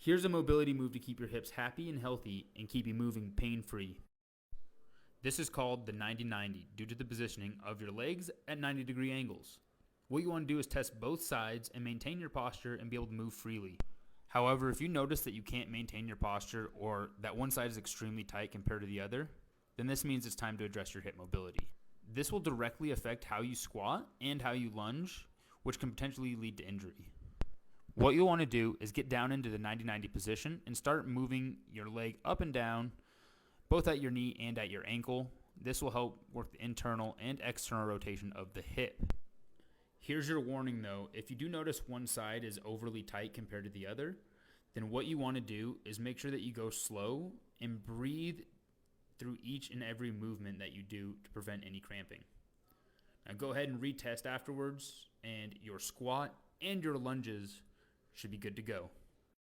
Here's a mobility move to keep your hips happy and healthy and keep you moving pain-free. This is called the 90-90 due to the positioning of your legs at 90-degree angles. What you want to do is test both sides and maintain your posture and be able to move freely. However, if you notice that you can't maintain your posture or that one side is extremely tight compared to the other, then this means it's time to address your hip mobility. This will directly affect how you squat and how you lunge, which can potentially lead to injury. What you'll want to do is get down into the 90-90 position and start moving your leg up and down, both at your knee and at your ankle. This will help work the internal and external rotation of the hip. Here's your warning though, if you do notice one side is overly tight compared to the other, then what you want to do is make sure that you go slow and breathe through each and every movement that you do to prevent any cramping. Now go ahead and retest afterwards, and your squat and your lunges should be good to go.